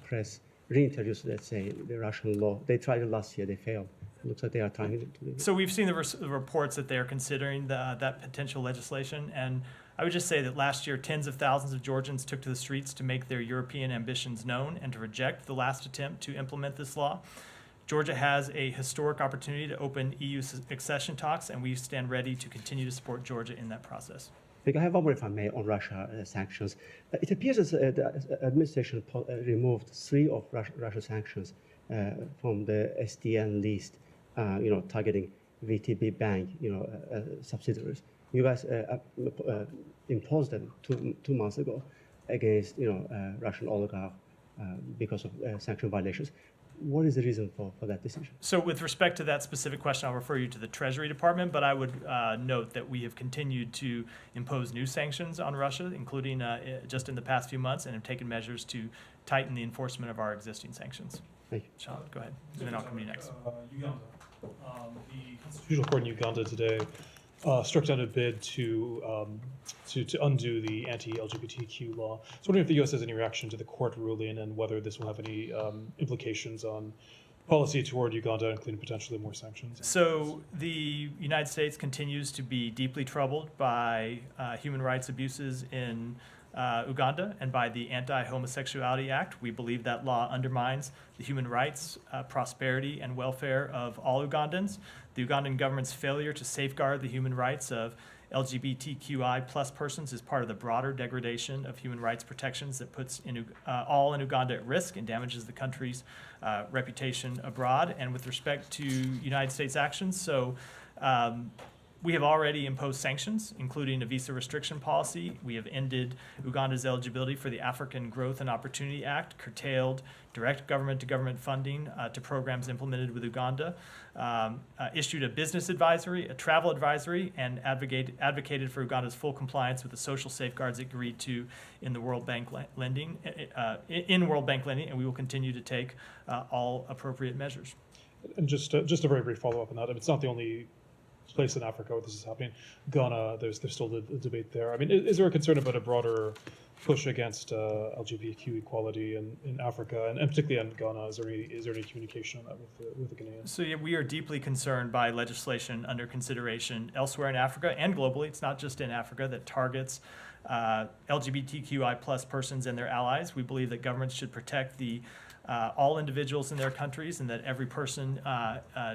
reintroduce, let's say, the Russian law? They tried it last year, they failed. It looks like they are trying to do it. So we've seen the reports that they are considering that potential legislation, and I would just say that last year tens of thousands of Georgians took to the streets to make their European ambitions known and to reject the last attempt to implement this law. Georgia has a historic opportunity to open EU accession talks, and we stand ready to continue to support Georgia in that process. I have one more, if I may, on Russia sanctions. It appears that the administration removed 3 of Russia sanctions from the SDN list, targeting VTB Bank, subsidiaries. You guys imposed them two months ago against, Russian oligarch because of sanction violations. What is the reason for that decision? So with respect to that specific question, I'll refer you to the Treasury Department, but I would note that we have continued to impose new sanctions on Russia, including just in the past few months, and have taken measures to tighten the enforcement of our existing sanctions. Thank you. Sean, go ahead, and then I'll come to you next. Uganda. The Constitutional Court in Uganda today struck down a bid to undo the anti-LGBTQ law. So I'm wondering if the U.S. has any reaction to the court ruling and whether this will have any implications on policy toward Uganda, including potentially more sanctions. So the United States continues to be deeply troubled by human rights abuses in Uganda and by the Anti-Homosexuality Act. We believe that law undermines the human rights, prosperity, and welfare of all Ugandans. The Ugandan government's failure to safeguard the human rights of LGBTQI plus persons is part of the broader degradation of human rights protections that puts all in Uganda at risk and damages the country's reputation abroad. And with respect to United States actions, we have already imposed sanctions, including a visa restriction policy. We have ended Uganda's eligibility for the African Growth and Opportunity Act, curtailed direct government-to-government funding to programs implemented with Uganda, issued a business advisory, a travel advisory, and advocated for Uganda's full compliance with the social safeguards agreed to in the World Bank lending, and we will continue to take all appropriate measures. And just a very brief follow-up on that. It's not the only place in Africa where this is happening. Ghana, there's still a debate there. I mean, is there a concern about a broader push against LGBTQ equality in Africa, and particularly in Ghana? Is there any communication on that with the Ghanaians? So yeah, we are deeply concerned by legislation under consideration elsewhere in Africa and globally. It's not just in Africa that targets LGBTQI plus persons and their allies. We believe that governments should protect all individuals in their countries, and that every person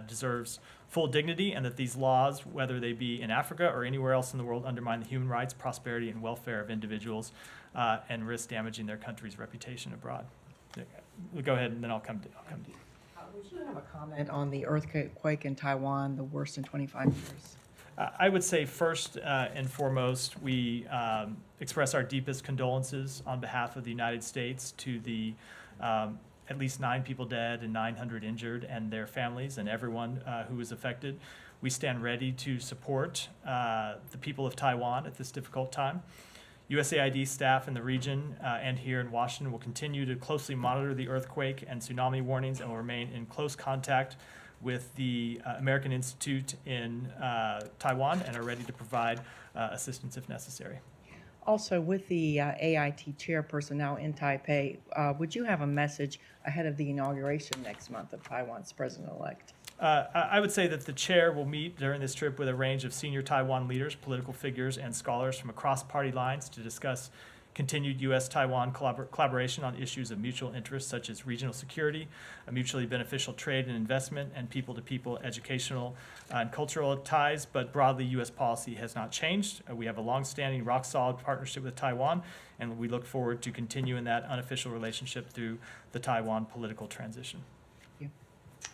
deserves full dignity, and that these laws, whether they be in Africa or anywhere else in the world, undermine the human rights, prosperity, and welfare of individuals and risk damaging their country's reputation abroad. Go ahead, and then I'll come to you. Would you have a comment on the earthquake in Taiwan, the worst in 25 years? I would say first and foremost, we express our deepest condolences on behalf of the United States to the at least 9 people dead and 900 injured and their families and everyone who was affected. We stand ready to support the people of Taiwan at this difficult time. USAID staff in the region and here in Washington will continue to closely monitor the earthquake and tsunami warnings and will remain in close contact with the American Institute in Taiwan and are ready to provide assistance if necessary. Also, with the AIT chairperson now in Taipei, would you have a message ahead of the inauguration next month of Taiwan's president-elect? I would say that the chair will meet during this trip with a range of senior Taiwan leaders, political figures, and scholars from across party lines to discuss continued U.S.-Taiwan collaboration on issues of mutual interest such as regional security, a mutually beneficial trade and investment, and people-to-people educational and cultural ties. But broadly, U.S. policy has not changed. We have a long-standing, rock-solid partnership with Taiwan, and we look forward to continuing that unofficial relationship through the Taiwan political transition.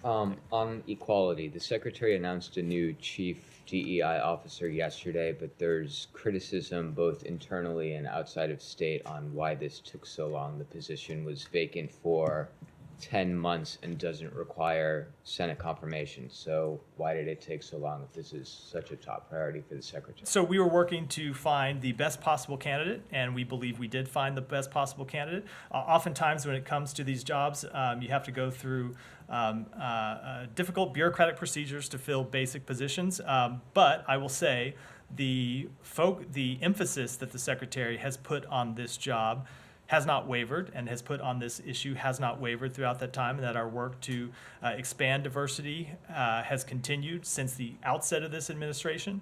On equality, the Secretary announced a new chief DEI officer yesterday, but there's criticism both internally and outside of state on why this took so long. The position was vacant for 10 months and doesn't require Senate confirmation. So why did it take so long if this is such a top priority for the Secretary? So we were working to find the best possible candidate, and we believe we did find the best possible candidate. Oftentimes when it comes to these jobs, you have to go through difficult bureaucratic procedures to fill basic positions. But I will say the emphasis that the Secretary has put on this job has not wavered, and has put on this issue has not wavered throughout that time, and that our work to expand diversity has continued since the outset of this administration,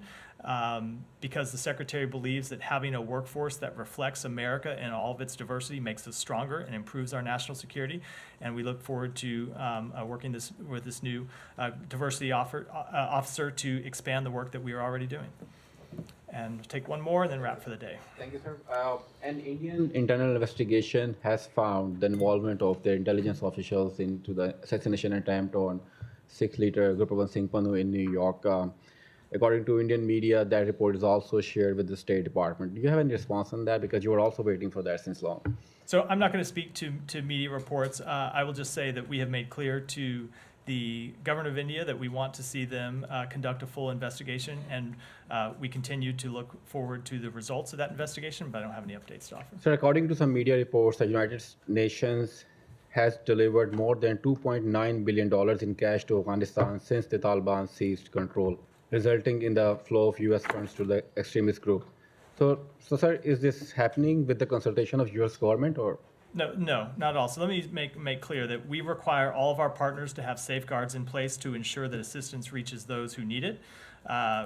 because the Secretary believes that having a workforce that reflects America and all of its diversity makes us stronger and improves our national security. And we look forward to working with this new diversity officer to expand the work that we are already doing. And we'll take one more and then wrap for the day. Thank you, sir. An Indian internal investigation has found the involvement of the intelligence officials into the assassination attempt on Sikh leader Gurpratap Singh Pannu in New York. According to Indian media, that report is also shared with the State Department. Do you have any response on that? Because you were also waiting for that since long. So I'm not going to speak to media reports. I will just say that we have made clear to the government of India that we want to see them conduct a full investigation, and we continue to look forward to the results of that investigation, but I don't have any updates to offer. So according to some media reports, the United Nations has delivered more than $2.9 billion in cash to Afghanistan since the Taliban seized control, resulting in the flow of U.S. funds to the extremist group. So sir, is this happening with the consultation of U.S. government, or? No, not at all. So let me make clear that we require all of our partners to have safeguards in place to ensure that assistance reaches those who need it.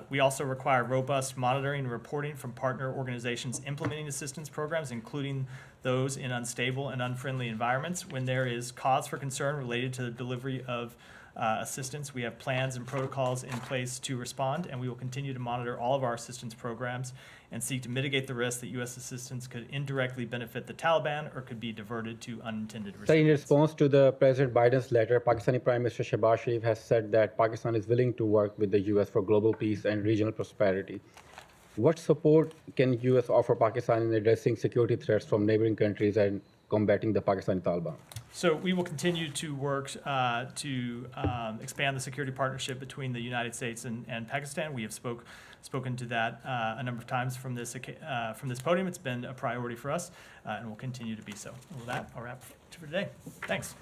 We also require robust monitoring and reporting from partner organizations implementing assistance programs, including those in unstable and unfriendly environments. When there is cause for concern related to the delivery of assistance, we have plans and protocols in place to respond, and we will continue to monitor all of our assistance programs and seek to mitigate the risk that U.S. assistance could indirectly benefit the Taliban or could be diverted to unintended recipients. So in response to the President Biden's letter, Pakistani Prime Minister Shehbaz Sharif has said that Pakistan is willing to work with the U.S. for global peace and regional prosperity. What support can U.S. offer Pakistan in addressing security threats from neighboring countries and combating the Pakistani Taliban? So we will continue to work to expand the security partnership between the United States and Pakistan. We have spoken to that a number of times from this podium. It's been a priority for us, and will continue to be so. With that, I'll wrap for today. Thanks.